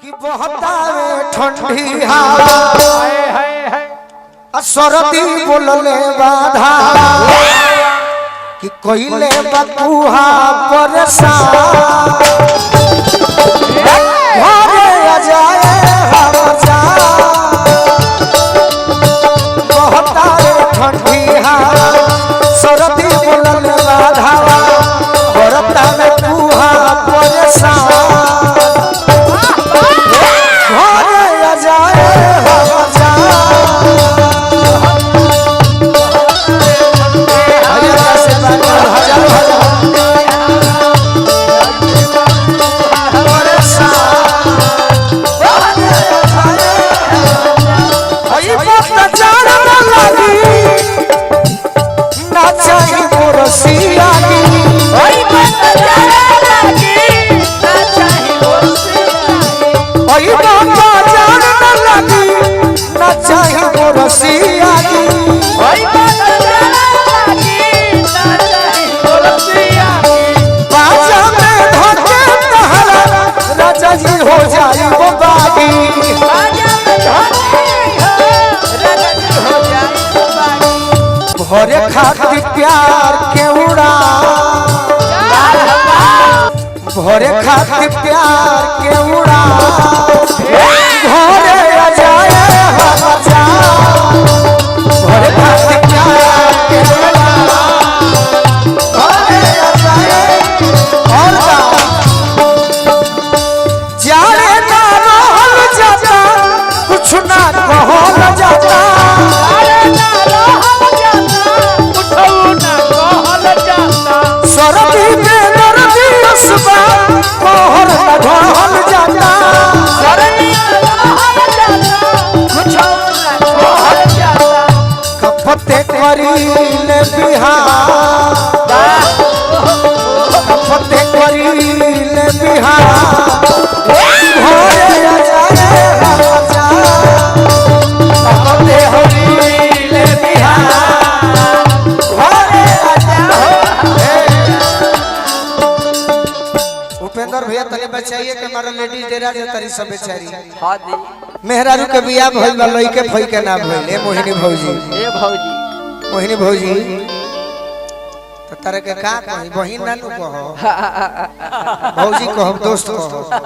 कि बहतावे ठंडी हवा सरदी बोलले बाधा कि कोइले बकुहा परेशान घरे आ जाए हम जा बहतावे ठंडी हवा सरदी बोलले बाधा बरतावे कुहा परेशान भरे खातिर प्यार के उड़ा भरे खातिर प्यार के उड़ा घरे आ जाए हम जा भरे खातिर प्यार के उड़ा घरे आ जाए और जाने ना रहल जाता कुछ ना कहल जाता कपते करीले बिहार कपते करीले बिहार घरे आ जाए हम जा कपते करीले बिहार घरे आ जाए। उपेंद्र भैया तने बचाइए कि हमारा लेडीज डेरा जे तरी सब बेचारी हां जी मेहरारू के बियाह भइल बा लइके फई के ना भइल ए मोहिनी भौजी मोहिनी भौजी तो तारे के का कहि बहिन नानू कहो भौजी कहो दोस्त कहो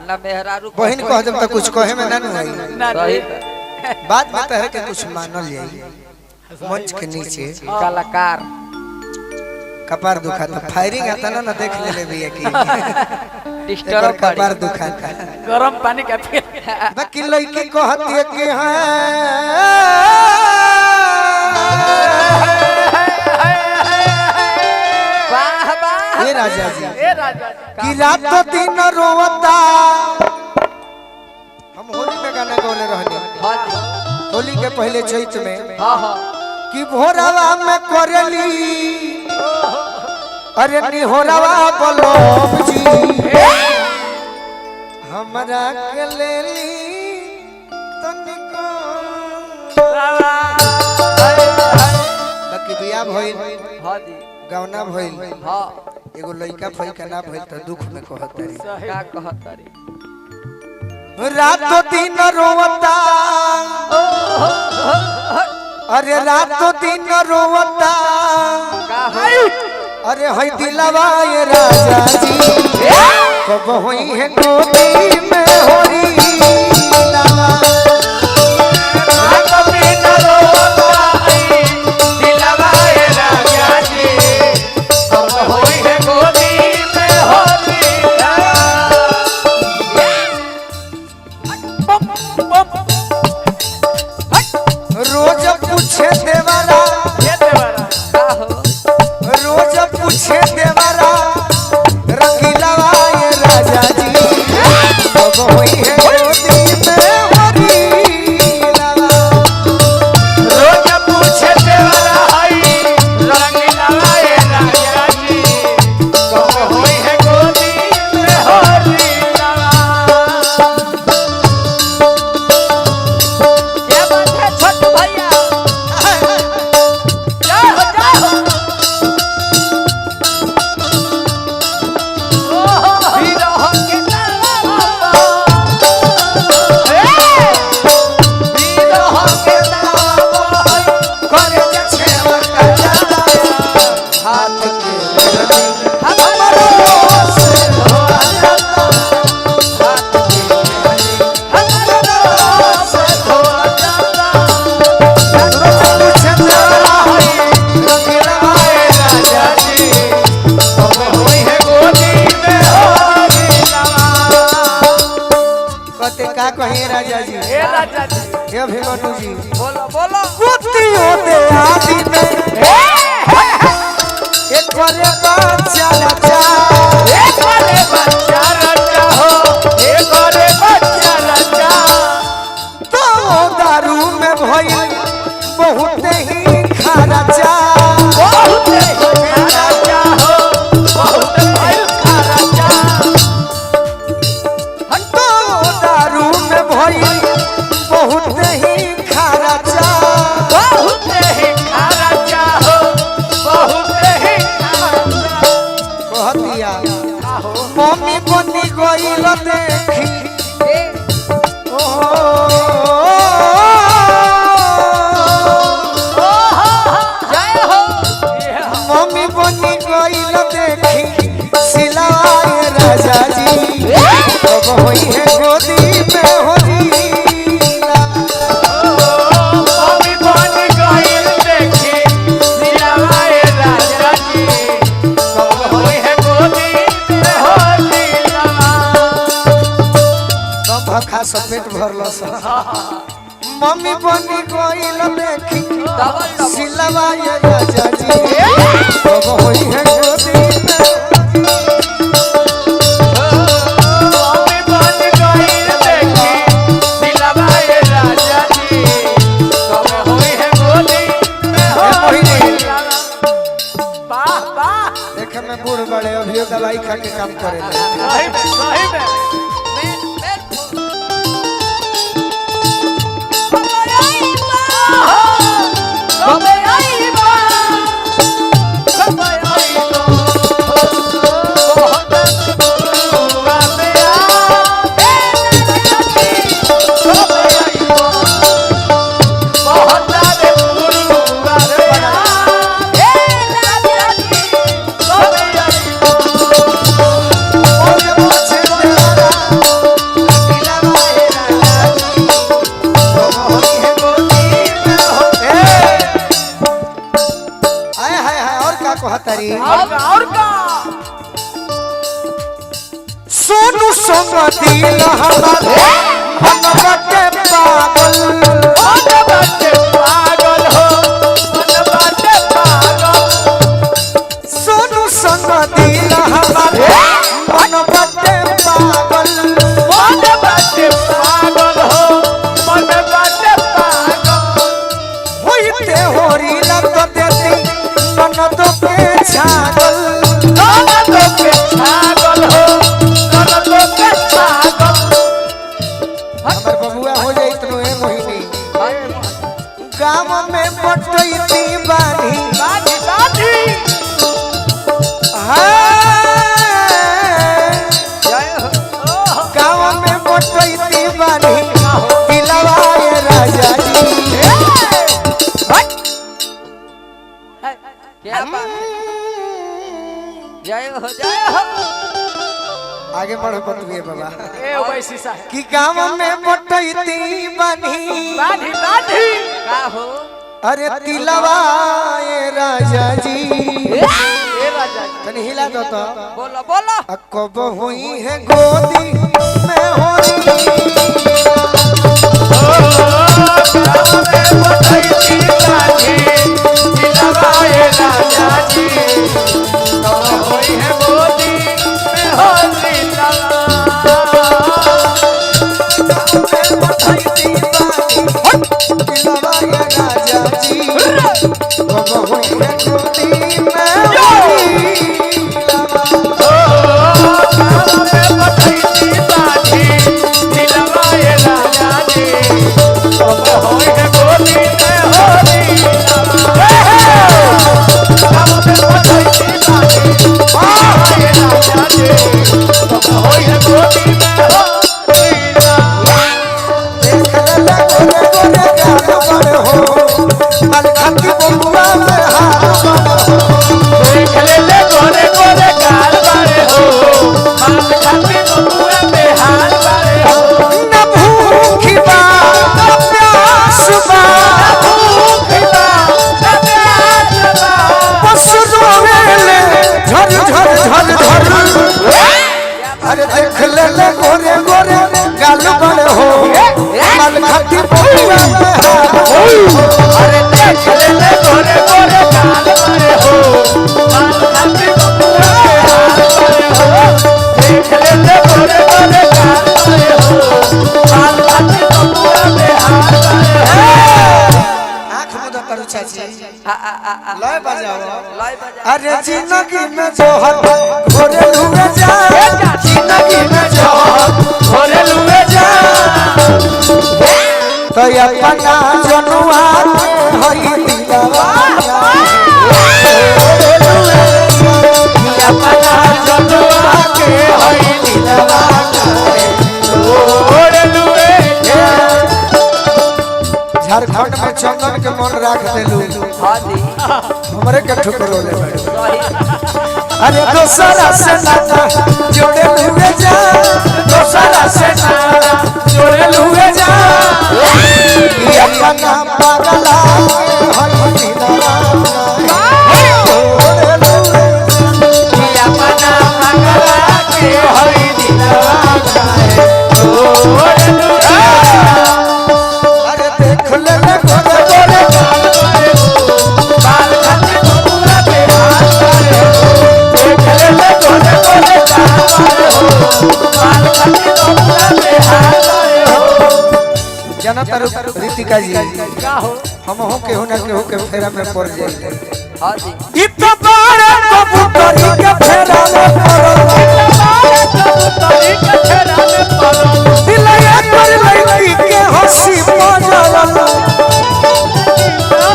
ना मेहरारू बहिन कह जब तक कुछ कहे में नानू है सही बात में तहरे के कुछ मानल जाई मंच के नीचे कलाकार कपार दुखाता फायरिंग आता ना देख ले भी की डिस्टर्ब कपार दुखाता गरम पानी का फिर बाकी लड़की कहती है कि है वाह वाह ये राजा जी कि जी रात दिन रोवता हम होली में गाना गौले रहने हां जी होली के पहले चैत में हां हां कि भोरवा में करेली अरे निहोरवा बलोब जी हमरा के लेली तनिको बाकी बियाह भइल हां जी गौना भइल हां एगो लइका फई के ना भइल त दुख में कहत रही का कहत रे रातो दिन रोवता अरे रातो दिन रोवता का अरे हई दिलवा ये राजा जी कब होई है गोदी में होरी लाला रातो दिन रोवता दिलवा ये राजा जी कब होई है गोदी में होरी रोज पूछे देवारा का हो रोज पूछे देवारा रंगीला ये राजा जी कब का कहिए राजा जी ए राजा जी हे अभिमन्यु जी बोलो बोलो कुतियों दे आदि में एक करे बच्चा राजा एक करे बच्चा राजा हो एक करे बच्चा राजा तो दारू में भइल बहुत ही खर्चा बहुत ही राजा हो बहुत ही राजा तो दारू में भइल बहुत ही खर्चा बहुत ही राजा हो बहुत ही राजा कहतिया आहो मम्मी बनी गइल देखी ओ जय हो मम्मी बनी गइल देखी सिलाए राजा जी अब होई है गोदी में होलीला मम्मी बन गइल देखी सिलाए राजा जी कब होई है गोदी में होलीला सब भखा सब पेट भरल सा मम्मी बनी गइल देखी सिलाए राजा जी अब होई है गोदी में मम्मी बन गइल देखी सिलाए राजा जी कब होई है गोदी में होलीला वाह वाह देखे में बूढ़ बड़े अभियो दवाई खा के काम करे सही में सही में और का सोनू संग दिल हमारे हम बटे पागल मन बाटे पागल हो मन बाटे पागल सोनू संग दिल हमारे मन बटे पागल मन बाटे पागल हो मन बाटे पागल होइते होरी लग देती ननद पे छागल ननद पे छागल हो ननद पे छागल हमर बबुआ हो जाई तनो ए मोहिनी गांव में बटैती बानी बाजी बाजी जय हो गांव में बटैती बानी दिलवाए राजा जी क्या बात है जय हो आगे बढ़ो बतुए बाबा ए वैसी सा है कि गांव में बटैती बानी बाजी बाजी का हो अरे दिलवाए राजा जी ए राजा जी तनी हिला दो तो बोलो बोलो कब हुई है गोदी में होली दिलवाए राजा जी कब हुई है गोदी में होली खाती बबुआ में अरे देख ले ले गोरे गोरे गाल मारे हो माल खाती बबुआ में हाल मारे हो देख ले ले गोरे गोरे गाल मारे हो माल खाती बबुआ में हाल मारे हो आँख मुदा करू चाची लय बजाओ अरे जिंदगी में जोहर घोरे लुए जा जिंदगी में जोहर घोरे लुए जा तो अपना जनुआ होई दिलवा अपना जनुआ के होई दिलवा घोरे लुए जा झारखंड में चंदन के मन राख देलू हमरे के ठुकरो ले अरे दोसरा से नाता जोड़े लुए जा दोसरा से नाता जोड़े लुए जा अपना पागला होई दिलवा अपना पागला के होई दिलवा घोरे लुए अरे देख ले गोरे गोरे बाल खाती बबुआ पे हाथ मारे हो देख ले ले गोरे गोरे गाल मारे हो बाल खाती बबुआ पे हाथ मारे हो जनता रीतिका जी क्या हो हम हो केहू ना केहू के फेरा में पड़ जाइए हां जी इतना बड़े कबूतरी के फेरा में पड़ल कबूतरी के फेरा में पड़ल दिलया कर लड़की के हंसी मजल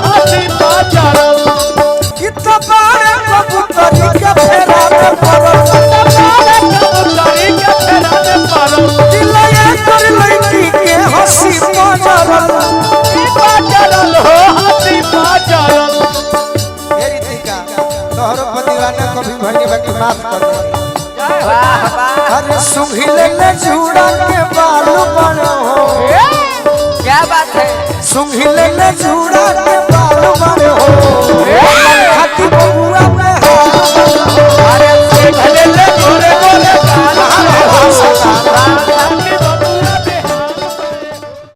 हंसी बाजल इतना बड़े कबूतरी के फेरा में पड़ल कबूतरी के फेरा में पड़ल दिलया कर लड़की के हंसी मजल बाजल हो हंसी बाजल हे रीतिका तोहरो दीवाना कभी भइनी बाकी माफ कर दे वाह वाह अरे सुंघिले ले चूड़ा के बालू बनो क्या बात है सुंघिले ले चूड़ा के बालू बनो खाती बबुआ में अरे देख ले